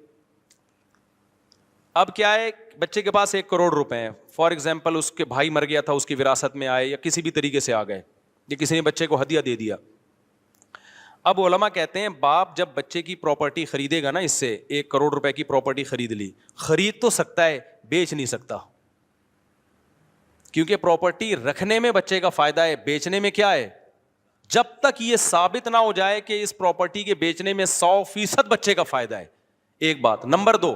اب کیا ہے، بچے کے پاس 1 کروڑ روپے ہیں، فار ایگزامپل اس کے بھائی مر گیا تھا، اس کی وراثت میں آئے یا کسی بھی طریقے سے آ گئے، یا کسی نے بچے کو ہدیہ دے دیا. اب علماء کہتے ہیں باپ جب بچے کی پراپرٹی خریدے گا نا، اس سے 1 کروڑ روپے کی پراپرٹی خرید لی، خرید تو سکتا ہے، بیچ نہیں سکتا، کیونکہ پراپرٹی رکھنے میں بچے کا فائدہ ہے، بیچنے میں کیا ہے؟ جب تک یہ ثابت نہ ہو جائے کہ اس پراپرٹی کے بیچنے میں 100% بچے کا فائدہ ہے. ایک بات. نمبر 2،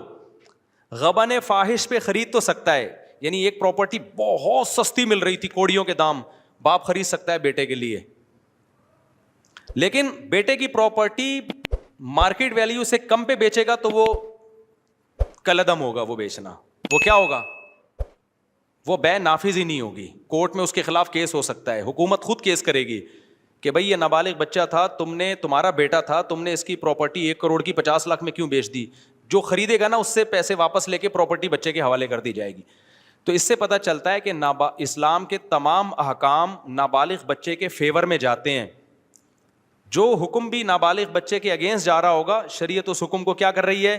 غبن فاحش پہ خرید تو سکتا ہے، یعنی ایک پراپرٹی بہت سستی مل رہی تھی، کوڑیوں کے دام، باپ خرید سکتا ہے بیٹے کے لیے، لیکن بیٹے کی پراپرٹی مارکیٹ ویلیو سے کم پہ بیچے گا تو وہ کلدم ہوگا، وہ بیچنا، وہ کیا ہوگا؟ وہ بے نافذ ہی نہیں ہوگی، کورٹ میں اس کے خلاف کیس ہو سکتا ہے، حکومت خود کیس کرے گی کہ بھئی یہ نابالغ بچہ تھا، تمہارا بیٹا تھا، تم نے اس کی پراپرٹی 1 کروڑ کی 50 لاکھ میں کیوں بیچ دی؟ جو خریدے گا نا اس سے پیسے واپس لے کے پراپرٹی بچے کے حوالے کر دی جائے گی. تو اس سے پتہ چلتا ہے کہ اسلام کے تمام احکام نابالغ بچے کے فیور میں جاتے ہیں. جو حکم بھی نابالغ بچے کے اگینسٹ جا رہا ہوگا، شریعت اس حکم کو کیا کر رہی ہے؟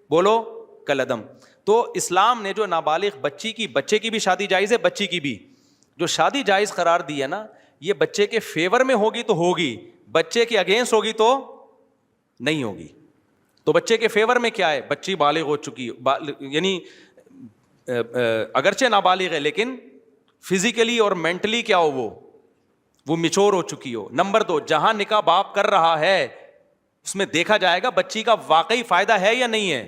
بولو، کلدم. تو اسلام نے جو نابالغ بچے کی بھی شادی جائز ہے، بچی کی بھی جو شادی جائز قرار دی ہے نا، یہ بچے کے فیور میں ہوگی تو ہوگی، بچے کے اگینسٹ ہوگی تو نہیں ہوگی. تو بچے کے فیور میں کیا ہے؟ بچی بالغ ہو چکی، یعنی اگرچہ نابالغ ہے لیکن فزیکلی اور مینٹلی کیا ہو، وہ میچور ہو چکی ہو. نمبر 2، جہاں نکاح باپ کر رہا ہے اس میں دیکھا جائے گا بچی کا واقعی فائدہ ہے یا نہیں ہے.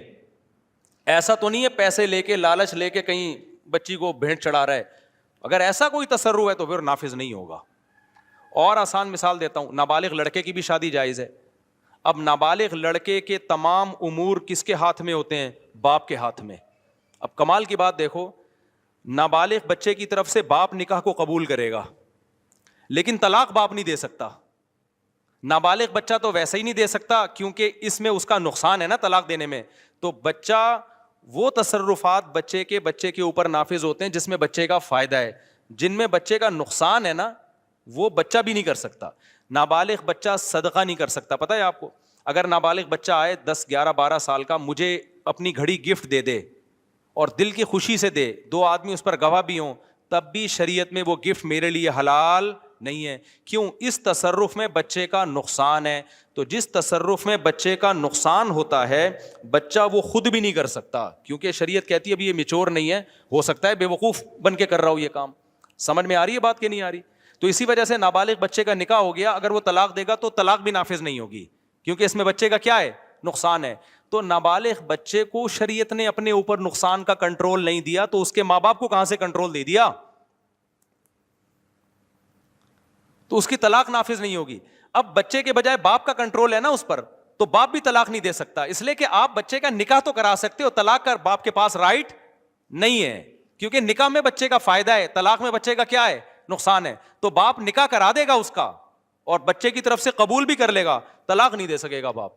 ایسا تو نہیں ہے پیسے لے کے، لالچ لے کے کہیں بچی کو بھینٹ چڑھا رہا ہے. اگر ایسا کوئی تصرف ہے تو پھر نافذ نہیں ہوگا. اور آسان مثال دیتا ہوں، نابالغ لڑکے کی بھی شادی جائز ہے. اب نابالغ لڑکے کے تمام امور کس کے ہاتھ میں ہوتے ہیں؟ باپ کے ہاتھ میں. اب کمال کی بات دیکھو، نابالغ بچے کی طرف سے باپ نکاح کو قبول کرے گا لیکن طلاق باپ نہیں دے سکتا. نابالغ بچہ تو ویسا ہی نہیں دے سکتا کیونکہ اس میں اس کا نقصان ہے نا طلاق دینے میں. تو بچہ وہ تصرفات بچے کے اوپر نافذ ہوتے ہیں جس میں بچے کا فائدہ ہے. جن میں بچے کا نقصان ہے نا وہ بچہ بھی نہیں کر سکتا. نابالغ بچہ صدقہ نہیں کر سکتا. پتہ ہے آپ کو, اگر نابالغ بچہ آئے 10 11 12 سال کا, مجھے اپنی گھڑی گفٹ دے دے اور دل کی خوشی سے دے, 2 آدمی اس پر گواہ بھی ہوں, تب بھی شریعت میں وہ گفٹ میرے لیے حلال نہیں ہے. کیوں؟ اس تصرف میں بچے کا نقصان ہے. تو جس تصرف میں بچے کا نقصان ہوتا ہے بچہ وہ خود بھی نہیں کر سکتا, کیونکہ شریعت کہتی ہے ابھی یہ میچور نہیں ہے, ہو سکتا ہے بے وقوف بن کے کر رہا ہو یہ کام. سمجھ میں آ رہی ہے بات کہ نہیں آ رہی؟ تو اسی وجہ سے نابالغ بچے کا نکاح ہو گیا, اگر وہ طلاق دے گا تو طلاق بھی نافذ نہیں ہوگی, کیونکہ اس میں بچے کا کیا ہے؟ نقصان ہے. تو نابالغ بچے کو شریعت نے اپنے اوپر نقصان کا کنٹرول نہیں دیا, تو اس کے ماں باپ کو کہاں سے کنٹرول دے دیا؟ تو اس کی طلاق نافذ نہیں ہوگی. اب بچے کے بجائے باپ کا کنٹرول ہے نا اس پر, تو باپ بھی طلاق نہیں دے سکتا, اس لیے کہ آپ بچے کا نکاح تو کرا سکتے ہو, طلاق کا باپ کے پاس رائٹ نہیں ہے, کیونکہ نکاح میں بچے کا فائدہ ہے, طلاق میں بچے کا کیا ہے؟ نقصان ہے. تو باپ نکاح کرا دے گا اس کا اور بچے کی طرف سے قبول بھی کر لے گا, طلاق نہیں دے سکے گا باپ.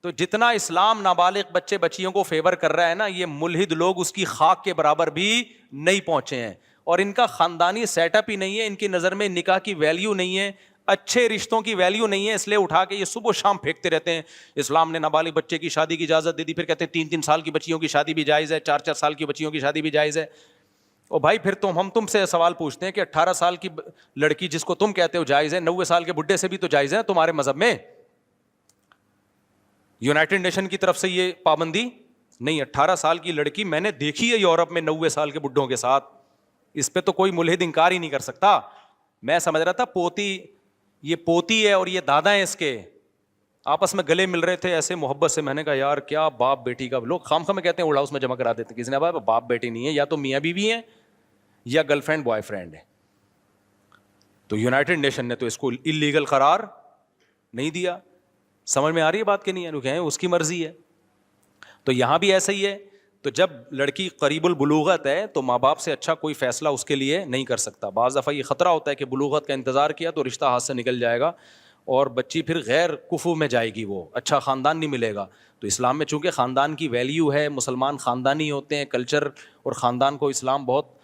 تو جتنا اسلام نابالغ بچے بچیوں کو فیور کر رہا ہے نا, یہ ملحد لوگ اس کی خاک کے برابر بھی نہیں پہنچے ہیں, اور ان کا خاندانی سیٹ اپ ہی نہیں ہے, ان کی نظر میں نکاح کی ویلیو نہیں ہے, اچھے رشتوں کی ویلیو نہیں ہے, اس لیے اٹھا کے یہ صبح و شام پھینکتے رہتے ہیں اسلام نے نابالغ بچے کی شادی کی اجازت دے دی, پھر کہتے ہیں 3 سال کی بچیوں کی شادی بھی جائز ہے, 4 سال کی بچیوں کی شادی بھی جائز ہے. او بھائی پھر ہم تم سے سوال پوچھتے ہیں کہ 18 سال کی لڑکی جس کو تم کہتے ہو جائز ہے, 90 سال کے بڈھے سے بھی تو جائز ہے تمہارے مذہب میں. یونائٹڈ نیشن کی طرف سے یہ پابندی نہیں. 18 سال کی لڑکی میں نے دیکھی ہے یورپ میں 90 سال کے بڈھوں کے ساتھ, اس پہ تو کوئی ملحد انکار ہی نہیں کر سکتا. میں سمجھ رہا تھا یہ پوتی ہے اور یہ دادا ہیں اس کے, آپس میں گلے مل رہے تھے ایسے محبت سے. میں نے کہا یار کیا باپ بیٹی کا, لوگ خام میں کہتے ہیں اوڑ ہاؤس میں جمع کرا دیتے, کسی نے کہا باپ بیٹی نہیں ہے, یا تو میاں بیوی ہیں یا گرل فرینڈ بوائے فرینڈ ہے. تو یونائٹڈ نیشن نے تو اس کو اللیگل قرار نہیں دیا. سمجھ میں آ رہی ہے بات کہ نہیں ہے؟ لوگ ہیں اس کی مرضی ہے. تو یہاں بھی ایسا ہی ہے. تو جب لڑکی قریب البلوغت ہے تو ماں باپ سے اچھا کوئی فیصلہ اس کے لیے نہیں کر سکتا. بعض دفعہ یہ خطرہ ہوتا ہے کہ بلوغت کا انتظار کیا تو رشتہ ہاتھ سے نکل جائے گا اور بچی پھر غیر کفو میں جائے گی, وہ اچھا خاندان نہیں ملے گا. تو اسلام میں چونکہ خاندان کی ویلیو ہے, مسلمان خاندانی ہوتے ہیں, کلچر اور خاندان کو اسلام بہت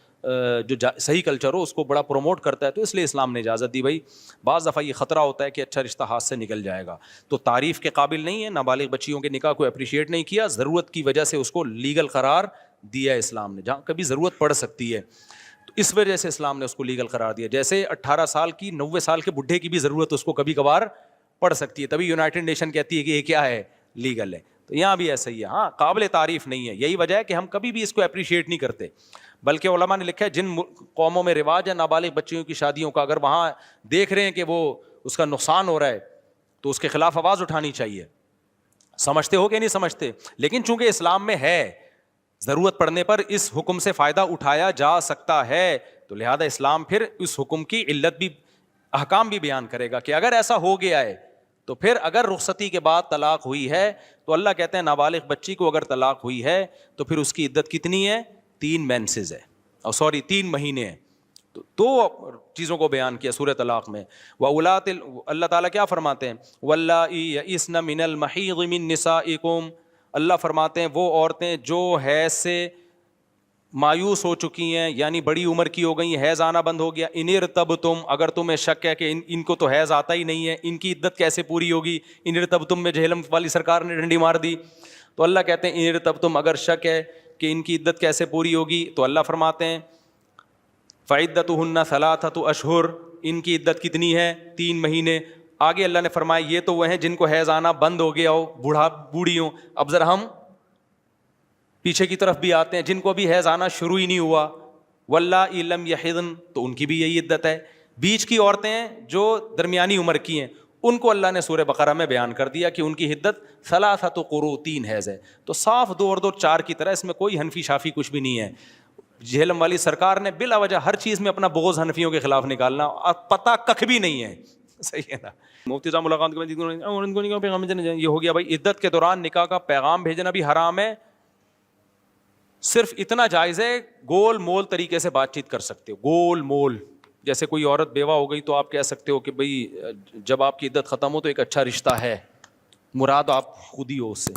جو صحیح کلچر ہو اس کو بڑا پروموٹ کرتا ہے, تو اس لیے اسلام نے اجازت دی. بھائی بعض دفعہ یہ خطرہ ہوتا ہے کہ اچھا رشتہ ہاتھ سے نکل جائے گا, تو تعریف کے قابل نہیں ہے. نابالغ بچیوں کے نکاح کو اپریشیٹ نہیں کیا, ضرورت کی وجہ سے اس کو لیگل قرار دیا اسلام نے, جہاں کبھی ضرورت پڑ سکتی ہے تو اس وجہ سے اسلام نے اس کو لیگل قرار دیا. جیسے 18 سال کی 90 سال کے بڈھے کی بھی ضرورت اس کو کبھی کبھار پڑ سکتی ہے, تبھی یونائٹڈ نیشن کہتی ہے کہ یہ کیا ہے؟ لیگل ہے. تو یہاں بھی ایسا ہی ہے. ہاں قابل تعریف نہیں ہے, یہی وجہ ہے کہ ہم کبھی بھی اس کو اپریشیٹ نہیں کرتے. بلکہ علماء نے لکھا ہے جن قوموں میں رواج ہے نابالغ بچیوں کی شادیوں کا, اگر وہاں دیکھ رہے ہیں کہ وہ اس کا نقصان ہو رہا ہے تو اس کے خلاف آواز اٹھانی چاہیے. سمجھتے ہو کہ نہیں سمجھتے؟ لیکن چونکہ اسلام میں ہے ضرورت پڑنے پر اس حکم سے فائدہ اٹھایا جا سکتا ہے, تو لہذا اسلام پھر اس حکم کی علت بھی احکام بھی بیان کرے گا کہ اگر ایسا ہو گیا ہے تو پھر اگر رخصتی کے بعد طلاق ہوئی ہے تو اللہ کہتے ہیں نابالغ بچی کو اگر طلاق ہوئی ہے تو پھر اس کی عدت کتنی ہے؟ 3 مینسز ہے, اور 3 مہینے ہیں. تو 2 چیزوں کو بیان کیا سورہ طلاق میں. وَأُولَاتِ اللہ تعالیٰ کیا فرماتے ہیں؟ وَاللَّائِي يَئِسْنَ مِنَ الْمَحِيضِ مِن نِّسَائِكُمْ, اللہ فرماتے ہیں وہ عورتیں جو حیض سے مایوس ہو چکی ہیں یعنی بڑی عمر کی ہو گئی, حیض آنا بند ہو گیا. ان ارتبتم, اگر تمہیں شک ہے کہ ان کو تو حیض آتا ہی نہیں ہے, ان کی عدت کیسے پوری ہوگی؟ ان ارتبتم میں جہلم والی سرکار نے ڈنڈی مار دی. تو اللہ کہتے ہیں ان ارتبتم, اگر شک ہے کہ ان کی عدت کیسے پوری ہوگی, تو اللہ فرماتے ہیں فعدتہن 3 اشہر, ان کی عدت کتنی ہے؟ 3 مہینے. آگے اللہ نے فرمایا یہ تو وہ ہیں جن کو حیض آنا بند ہو گیا ہو, بوڑھی ہوں. اب ذرا ہم پیچھے کی طرف بھی آتے ہیں جن کو بھی حیض آنا شروع ہی نہیں ہوا, واللائی لم یحضن, تو ان کی بھی یہی عدت ہے. بیچ کی عورتیں ہیں جو درمیانی عمر کی ہیں, ان کو اللہ نے سورہ بقرہ میں بیان کر دیا کہ ان کی عدت 3 قروء, 3 حیض ہے. تو صاف 2 اور 2 4 کی طرح, اس میں کوئی حنفی شافی کچھ بھی نہیں ہے. جہلم والی سرکار نے بلا وجہ ہر چیز میں اپنا بغض حنفیوں کے خلاف نکالنا, اور پتہ ککھ بھی نہیں ہے. صحیح ہے نا؟ مفتی صاحب ملاقات کے بعد یہ ہو گیا بھائی عدت کے دوران نکاح کا پیغام بھیجنا بھی حرام ہے, صرف اتنا جائز ہے, گول مول طریقے سے بات چیت کر سکتے ہو, گول مول. جیسے کوئی عورت بیوہ ہو گئی تو آپ کہہ سکتے ہو کہ بھئی جب آپ کی عدت ختم ہو تو ایک اچھا رشتہ ہے, مراد آپ خود ہی ہو اس سے.